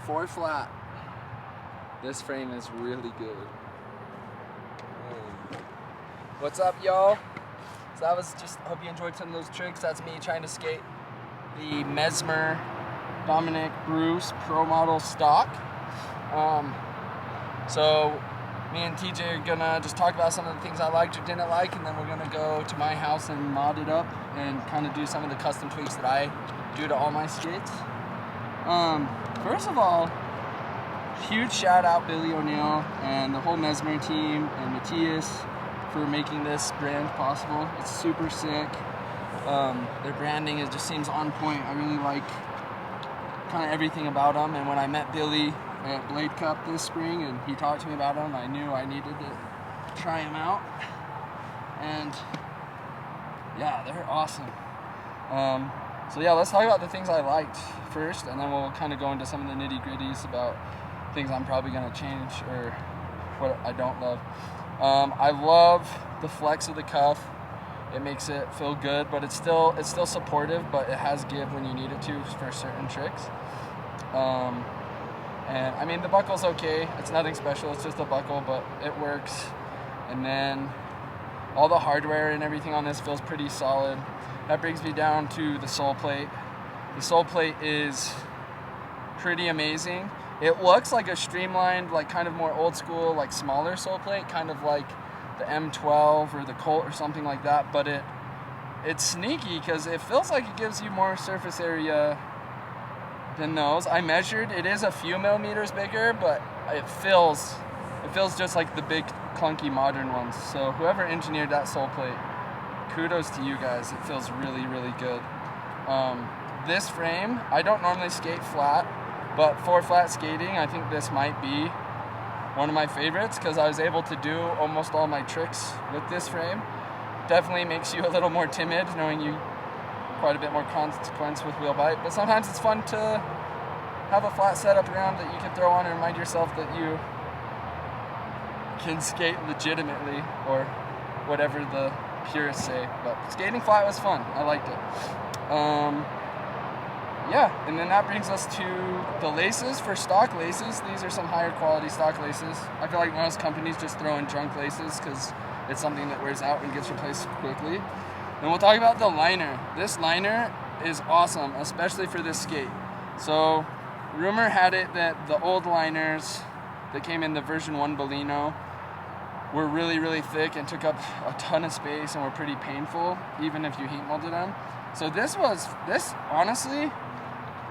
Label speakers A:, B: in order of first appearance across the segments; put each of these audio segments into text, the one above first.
A: 4 flat. This frame is really good. What's up, y'all? So that was just, hope you enjoyed some of those tricks. That's me trying to skate the Mesmer Dominic Bruce Pro Model stock. So me and TJ are gonna just talk about some of the things I liked or didn't like, and then we're gonna go to my house and mod it up and kind of do some of the custom tweaks that I do to all my skates. First of all, huge shout out Billy O'Neill and the whole Mesmer team and Matthias for making this brand possible. It's super sick. Their branding just seems on point. I really like kind of everything about them, and when I met Billy at Blade Cup this spring and he talked to me about them, I knew I needed to try them out, and yeah, they're awesome. So yeah, let's talk about the things I liked first, and then we'll kind of go into some of the nitty-gritties about things I'm probably going to change or what I don't love. I love the flex of the cuff. It makes it feel good, but it's still supportive, but it has give when you need it to for certain tricks. And I mean, the buckle's okay. It's nothing special. It's just a buckle, but it works. And then all the hardware and everything on this feels pretty solid. That brings me down to the sole plate. The sole plate is pretty amazing. It looks like a streamlined, like kind of more old school, like smaller sole plate, kind of like the M12 or the Colt or something like that, but it's sneaky because it feels like it gives you more surface area than those. I measured, it is a few millimeters bigger, but it feels just like the big clunky modern ones. So whoever engineered that sole plate, kudos to you guys. It feels really, really good. This frame, I don't normally skate flat, but for flat skating, I think this might be one of my favorites because I was able to do almost all my tricks with this frame. Definitely makes you a little more timid, knowing you quite a bit more consequence with wheel bite, but sometimes it's fun to have a flat setup around that you can throw on and remind yourself that you can skate legitimately, or whatever the purists say. But skating flat was fun. I liked it. Yeah, and then that brings us to the laces. For stock laces, these are some higher quality stock laces. I feel like most companies just throw in junk laces because it's something that wears out and gets replaced quickly. And we'll talk about the liner. This liner is awesome, especially for this skate. So, rumor had it that the old liners that came in the version 1 Bellino were really, really thick and took up a ton of space and were pretty painful, even if you heat molded them. So this honestly,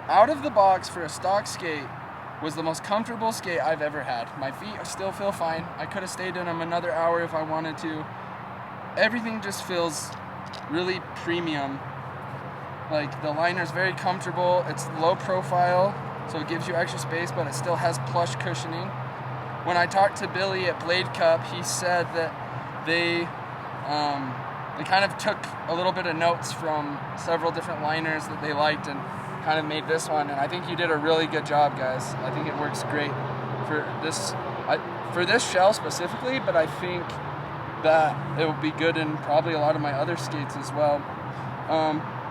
A: out of the box for a stock skate, was the most comfortable skate I've ever had. My feet still feel fine. I could have stayed in them another hour if I wanted to. Everything just feels really premium. Like, the liner's very comfortable. It's low profile, so it gives you extra space, but it still has plush cushioning. When I talked to Billy at Blade Cup, he said that they kind of took a little bit of notes from several different liners that they liked and kind of made this one, and I think you did a really good job, guys. I think it works great for this shell specifically, but I think that it will be good in probably a lot of my other skates as well.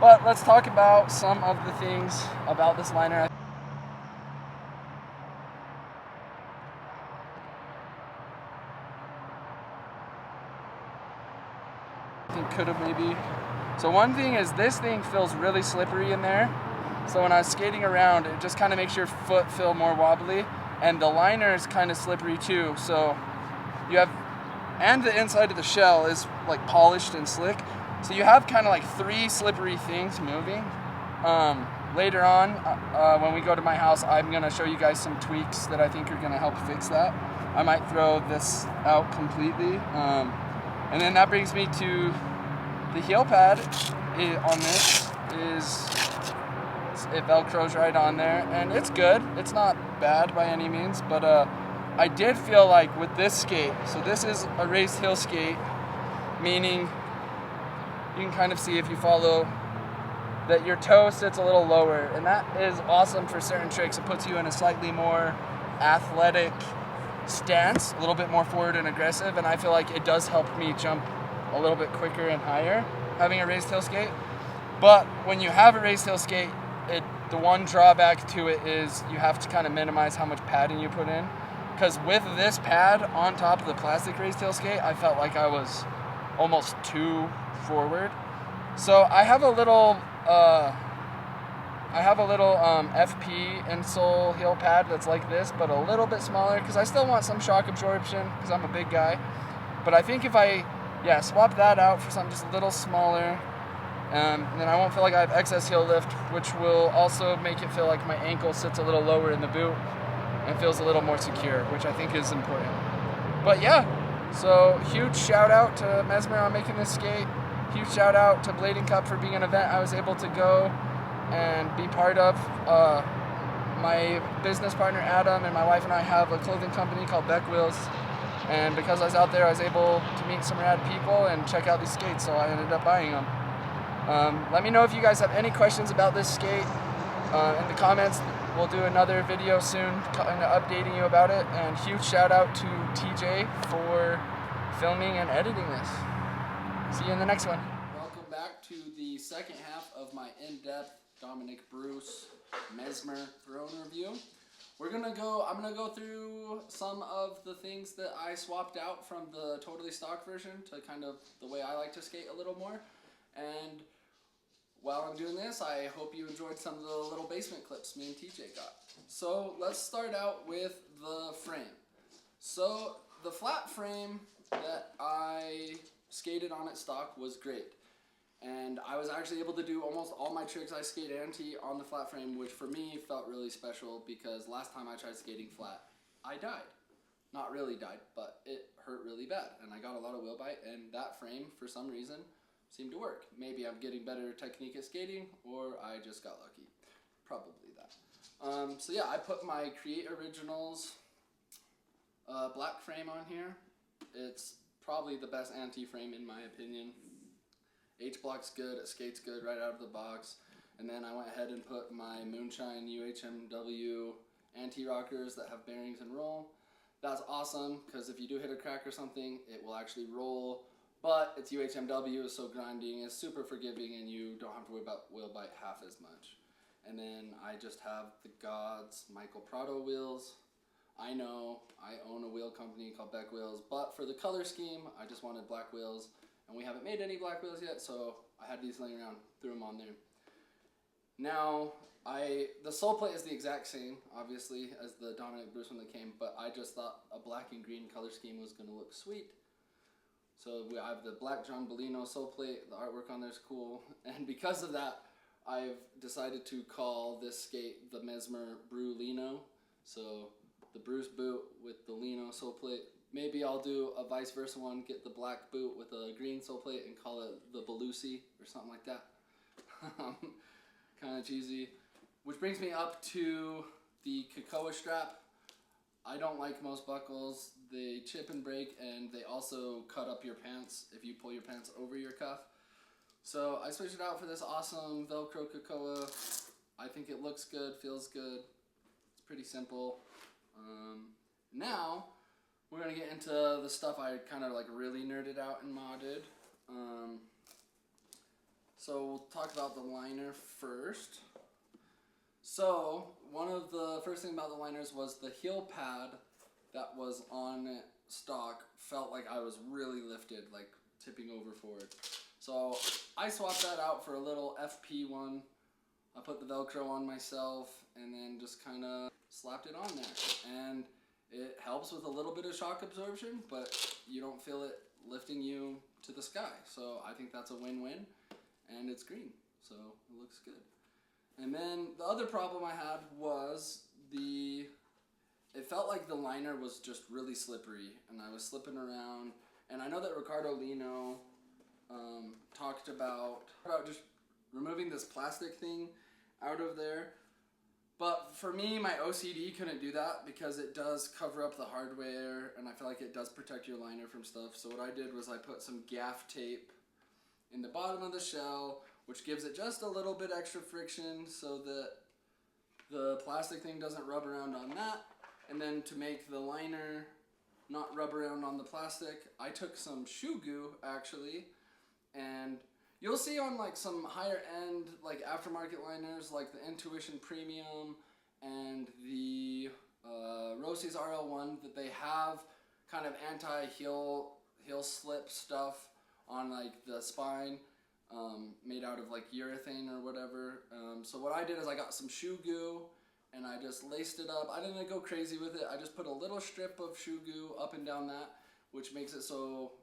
A: But let's talk about some of the things about this liner. I think could have maybe. So one thing is, this thing feels really slippery in there. So when I was skating around, it just kind of makes your foot feel more wobbly, and the liner is kind of slippery too. So you have, and the inside of the shell is like polished and slick. So you have kind of like 3 slippery things moving. Later on, when we go to my house, I'm gonna show you guys some tweaks that I think are gonna help fix that. I might throw this out completely. And then that brings me to the heel pad on this it velcros right on there, and it's good. It's not bad by any means, but I did feel like with this skate, so this is a raised heel skate, meaning you can kind of see if you follow that your toe sits a little lower, and that is awesome for certain tricks. It puts you in a slightly more athletic stance, a little bit more forward and aggressive, and I feel like it does help me jump a little bit quicker and higher having a raised heel skate. But when you have a raised heel skate, the one drawback to it is you have to kind of minimize how much padding you put in. Because with this pad on top of the plastic raised tail skate, I felt like I was almost too forward. So I have a little FP insole heel pad that's like this, but a little bit smaller because I still want some shock absorption because I'm a big guy. But I think if I swap that out for something just a little smaller, then I won't feel like I have excess heel lift, which will also make it feel like my ankle sits a little lower in the boot and feels a little more secure, which I think is important. But yeah, so huge shout out to Mesmer on making this skate. Huge shout out to Blading Cup for being an event I was able to go and be part of. My business partner Adam and my wife and I have a clothing company called Beck Wheels, and because I was out there I was able to meet some rad people and check out these skates, so I ended up buying them. Let me know if you guys have any questions about this skate in the comments. We'll do another video soon kind of updating you about it, and huge shout out to TJ for filming and editing this. See you in the next one. Welcome back to the second half of my in-depth Dominic Bruce Mesmer throne review. I'm gonna go through some of the things that I swapped out from the totally stock version to kind of the way I like to skate a little more. And while I'm doing this, I hope you enjoyed some of the little basement clips me and TJ got. So let's start out with the frame. So the flat frame that I skated on at stock was great. And I was actually able to do almost all my tricks I skate anti on the flat frame, which for me felt really special because last time I tried skating flat, I died. Not really died, but it hurt really bad. And I got a lot of wheel bite, and that frame, for some reason, seemed to work. Maybe I'm getting better technique at skating, or I just got lucky. Probably that. So yeah, I put my Create Originals black frame on here. It's probably the best anti-frame in my opinion. H-block's good, it skates good right out of the box. And then I went ahead and put my Moonshine UHMW anti-rockers that have bearings and roll. That's awesome, because if you do hit a crack or something, it will actually roll. But it's UHMW, so grinding is super forgiving and you don't have to worry about wheel bite half as much. And then I just have the Gods Michael Prado wheels. I know I own a wheel company called Beck Wheels, but for the color scheme, I just wanted black wheels. And we haven't made any black wheels yet, so I had these laying around, threw them on there. Now, the sole plate is the exact same, obviously, as the Dominic Bruce one that came, but I just thought a black and green color scheme was going to look sweet. So I have the black John Bellino sole plate, the artwork on there is cool, and because of that, I've decided to call this skate the Mesmer Brulino. So the Bruce boot with the Lino sole plate. Maybe I'll do a vice versa one, get the black boot with a green sole plate and call it the Belusi or something like that. Kind of cheesy. Which brings me up to the Cocoa strap. I don't like most buckles. They chip and break, and they also cut up your pants if you pull your pants over your cuff. So I switched it out for this awesome Velcro Cocoa. I think it looks good, feels good. It's pretty simple. Now, we're going to get into the stuff I kind of like really nerded out and modded. So we'll talk about the liner first. So one of the first thing about the liners was the heel pad that was on stock felt like I was really lifted, like tipping over forward. So I swapped that out for a little FP one. I put the Velcro on myself and then just kind of slapped it on there. And it helps with a little bit of shock absorption, but you don't feel it lifting you to the sky. So I think that's a win-win, and it's green, so it looks good. And then the other problem I had was it felt like the liner was just really slippery, and I was slipping around. And I know that Ricardo Lino talked about just removing this plastic thing out of there. But for me, my OCD couldn't do that because it does cover up the hardware, and I feel like it does protect your liner from stuff. So what I did was I put some gaff tape in the bottom of the shell, which gives it just a little bit extra friction so that the plastic thing doesn't rub around on that. And then to make the liner not rub around on the plastic, I took some shoe goo, actually, and You'll see on like some higher end like aftermarket liners like the Intuition Premium and the Rossi's RL1 that they have kind of anti-heel slip stuff on like the spine, made out of like urethane or whatever. So what I did is I got some shoe goo and I just laced it up. I didn't go crazy with it. I just put a little strip of shoe goo up and down that, which makes it so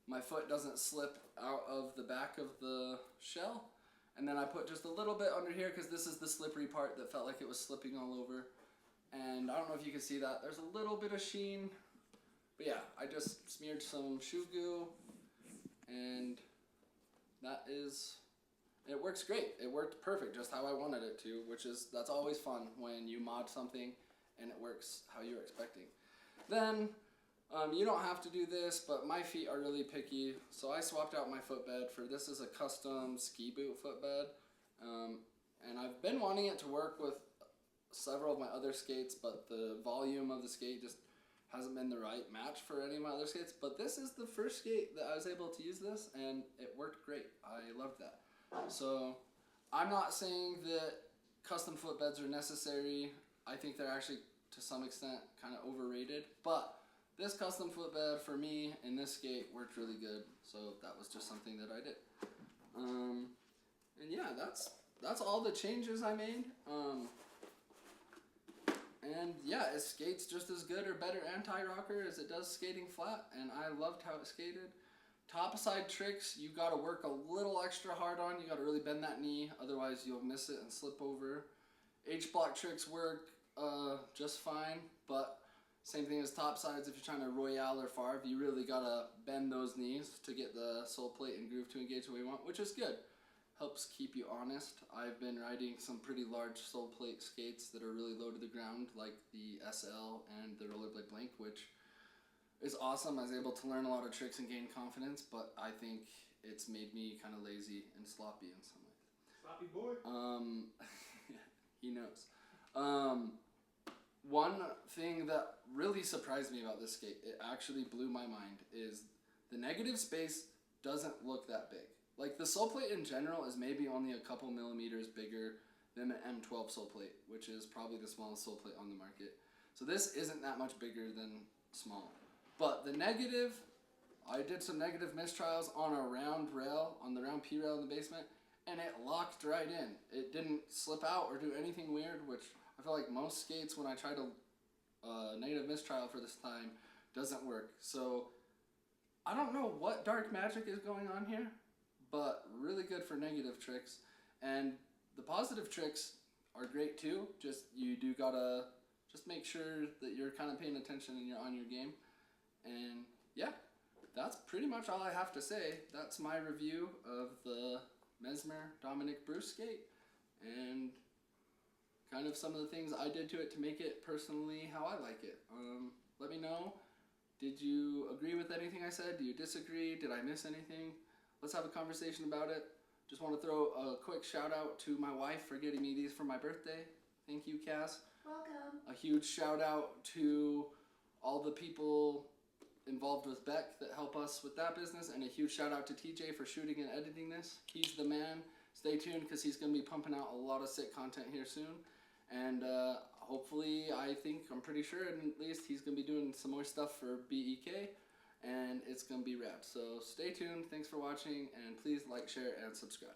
A: my foot doesn't slip out of the back of the shell. And then I put just a little bit under here because this is the slippery part that felt like it was slipping all over. And I don't know if you can see that. There's a little bit of sheen. But yeah, I just smeared some shoe goo and it works great. It worked perfect, just how I wanted it to, that's always fun when you mod something and it works how you're expecting. Then, you don't have to do this, but my feet are really picky, so I swapped out my footbed for this is a custom ski boot footbed. And I've been wanting it to work with several of my other skates, but the volume of the skate just hasn't been the right match for any of my other skates. But this is the first skate that I was able to use this, and it worked great. I loved that. So I'm not saying that custom footbeds are necessary. I think they're actually, to some extent, kind of overrated. But this custom footbed for me in this skate worked really good. So that was just something that I did. And yeah, that's all the changes I made. And yeah, it skates just as good or better anti-rocker as it does skating flat, and I loved how it skated. Topside tricks, you gotta work a little extra hard on. You gotta really bend that knee, otherwise you'll miss it and slip over. H-block tricks work just fine, but same thing as topsides. If you're trying to royale or farve, you really gotta bend those knees to get the sole plate and groove to engage the way you want, which is good. Helps keep you honest. I've been riding some pretty large sole plate skates that are really low to the ground, like the SL and the Rollerblade Blank, which is awesome. I was able to learn a lot of tricks and gain confidence, but I think it's made me kind of lazy and sloppy in some ways.
B: Sloppy boy?
A: He knows. One thing that really surprised me about this skate, it actually blew my mind, is the negative space doesn't look that big. Like, the sole plate in general is maybe only a couple millimeters bigger than an M12 sole plate, which is probably the smallest sole plate on the market. So this isn't that much bigger than small. But the negative, I did some negative mistrials on a round rail, on the round P rail in the basement, and it locked right in. It didn't slip out or do anything weird, which I feel like most skates, when I try to negative mistrial for this time, doesn't work. So I don't know what dark magic is going on here, but really good for negative tricks. And the positive tricks are great too. You do gotta just make sure that you're kind of paying attention and you're on your game. And yeah, that's pretty much all I have to say. That's my review of the Mesmer Dominic Bruce skate and kind of some of the things I did to it to make it personally how I like it. Let me know. Did you agree with anything I said? Do you disagree? Did I miss anything? Let's have a conversation about it. Just want to throw a quick shout out to my wife for getting me these for my birthday. Thank you, Cass.
C: Welcome.
A: A huge shout out to all the people involved with Beck that help us with that business, and a huge shout out to TJ for shooting and editing this. He's the man. Stay tuned because he's going to be pumping out a lot of sick content here soon. And hopefully, I'm pretty sure, and at least he's going to be doing some more stuff for BEK. And it's going to be rad. So stay tuned. Thanks for watching, and please like, share, and subscribe.